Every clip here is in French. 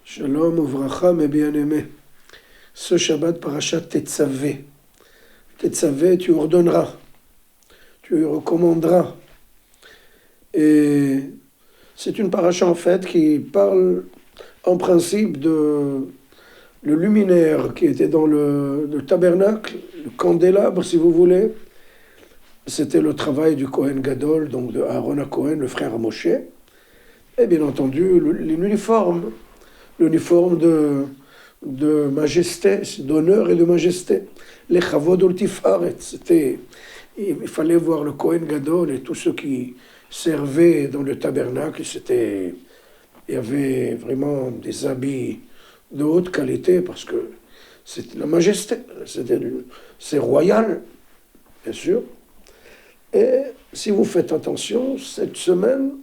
Shalom uvracha, mes bien-aimés. Ce Shabbat, parashat Tetzavé. Tetzavé, tu ordonneras, tu recommanderas. Et c'est une paracha en fait qui parle en principe de le luminaire qui était dans le tabernacle, le candélabre si vous voulez. C'était le travail du Kohen Gadol, donc de Aaron HaKohen, le frère à Moshe. Et bien entendu, l'uniforme de majesté, d'honneur et de majesté. Les chavod ul tifaret, il fallait voir le Kohen Gadol et tous ceux qui servaient dans le tabernacle. Il y avait vraiment des habits de haute qualité parce que c'était la majesté, c'est royal, bien sûr. Et si vous faites attention, cette semaine,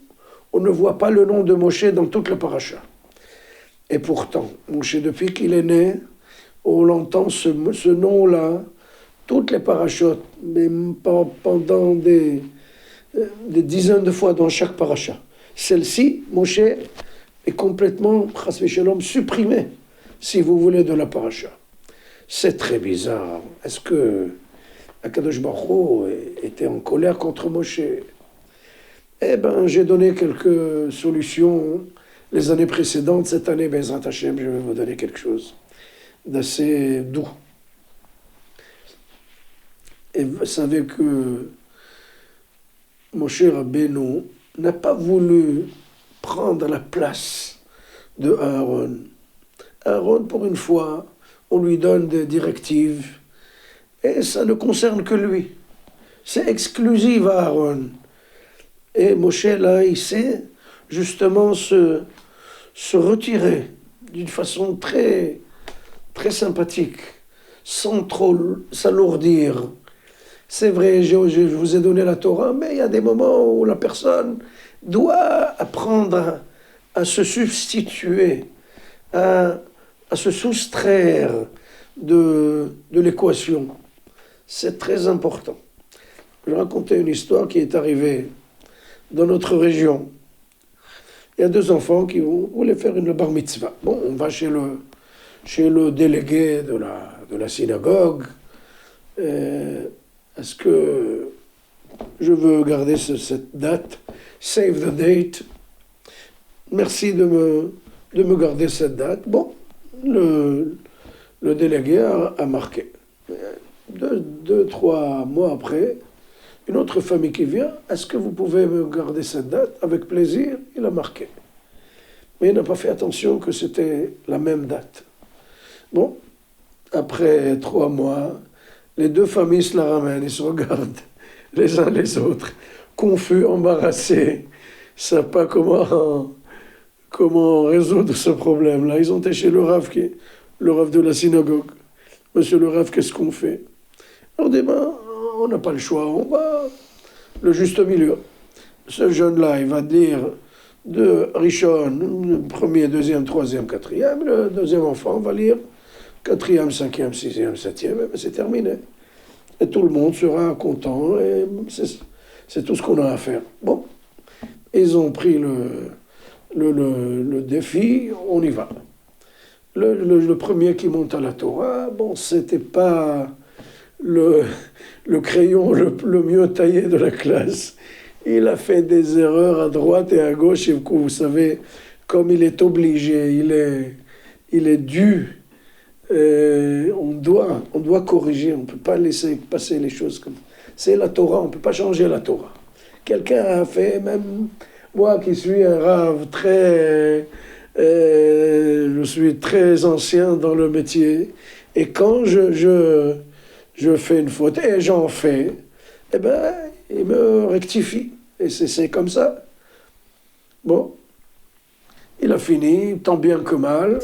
on ne voit pas le nom de Moshe dans toute la paracha. Et pourtant, Moshe, depuis qu'il est né, on entend ce nom-là, toutes les parachutes, mais pendant des dizaines de fois dans chaque paracha. Celle-ci, Moshe, est complètement, chas v'shalom, supprimée, si vous voulez, de la paracha. C'est très bizarre. Est-ce que Akadosh Baruch Hu était en colère contre Moshe? Eh bien, j'ai donné quelques solutions les années précédentes. Cette année, Bezrat Hashem, je vais vous donner quelque chose d'assez doux. Et vous savez que Moshe Rabbeinu n'a pas voulu prendre la place de Aaron. Aaron, pour une fois, on lui donne des directives et ça ne concerne que lui. C'est exclusif à Aaron. Et Moshe, là, il sait justement se retirer d'une façon très, très sympathique, sans trop s'alourdir. C'est vrai, je vous ai donné la Torah, mais il y a des moments où la personne doit apprendre à se substituer, à se soustraire de l'équation. C'est très important. Je vais raconter une histoire qui est arrivée dans notre région. Il y a deux enfants qui voulaient faire une bar mitzvah. Bon, on va chez le délégué de la synagogue. Est-ce que je veux garder cette date? Save the date. Merci de me garder cette date. Bon, le délégué a marqué. 2-3 mois après, une autre famille qui vient, est-ce que vous pouvez me garder cette date? Avec plaisir, il a marqué. Mais il n'a pas fait attention que c'était la même date. Bon, après 3 mois, les deux familles se la ramènent, ils se regardent les uns les autres, confus, embarrassés, ne savent pas comment résoudre ce problème-là. Ils ont été chez le Rav de la synagogue. Monsieur le Rav, qu'est-ce qu'on fait? Alors demain, on n'a pas le choix, on va le juste milieu. Ce jeune-là, il va dire de Rishon, le premier, deuxième, troisième, quatrième. Le deuxième enfant va lire quatrième, cinquième, sixième, septième, et c'est terminé. Et tout le monde sera content, et c'est tout ce qu'on a à faire. Bon, ils ont pris le défi, on y va. Le premier qui monte à la Torah, bon, c'était pas le crayon le mieux taillé de la classe. Il a fait des erreurs à droite et à gauche, et vous savez, comme il est obligé, il est dû, on doit corriger, on ne peut pas laisser passer les choses comme ça. C'est la Torah, on ne peut pas changer la Torah. Quelqu'un a fait, même moi qui suis un rave je suis très ancien dans le métier, et quand je fais une faute, et j'en fais, eh ben, il me rectifie, et c'est comme ça. Bon, il a fini, tant bien que mal.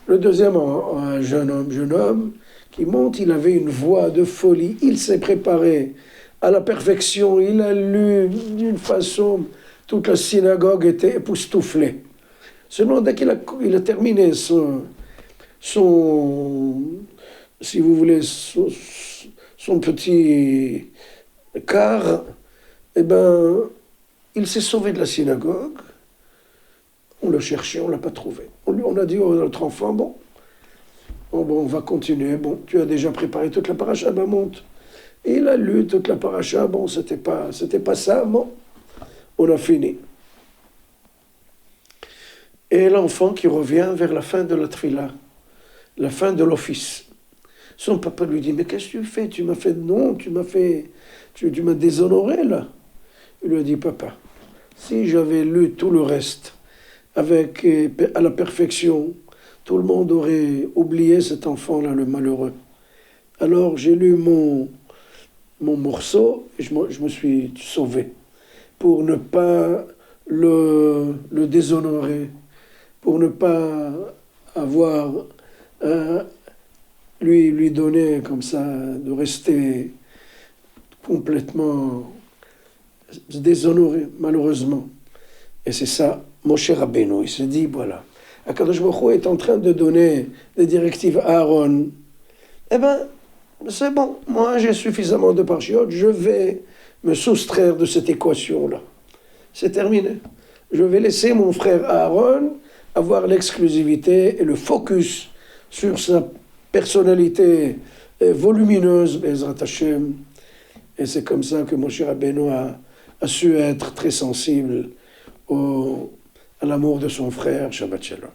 Le deuxième, un jeune homme, qui monte, il avait une voix de folie, il s'est préparé à la perfection, il a lu d'une façon, toute la synagogue était époustouflée. Seulement, dès qu'il a terminé son, si vous voulez, son petit quart, eh ben, il s'est sauvé de la synagogue. On le cherchait, on ne l'a pas trouvé. On a dit à notre enfant, bon, on va continuer. Bon, tu as déjà préparé toute la paracha, ben monte. Et il a lu toute la paracha, bon, c'était pas ça, bon, on a fini. Et l'enfant qui revient vers la fin de la tfila, la fin de l'office. Son papa lui dit, mais qu'est-ce que tu fais? Tu m'as fait non, tu m'as déshonoré là. Il lui a dit, papa, si j'avais lu tout le reste à la perfection, tout le monde aurait oublié cet enfant-là, le malheureux. Alors j'ai lu mon morceau et je me suis sauvé pour ne pas le déshonorer, pour ne pas avoir lui donner comme ça, de rester complètement déshonoré, malheureusement. Et c'est ça, Moshe Rabbeinu, il se dit, voilà, Akadosh Baruch Hu est en train de donner des directives à Aaron. Eh bien, c'est bon, moi j'ai suffisamment de parchiotes, je vais me soustraire de cette équation-là. C'est terminé. Je vais laisser mon frère Aaron avoir l'exclusivité et le focus sur sa personnalité volumineuse, Bezrat Hashem. Et c'est comme ça que Moshe Rabbeinu a su être très sensible à l'amour de son frère, Shabbat Shalom.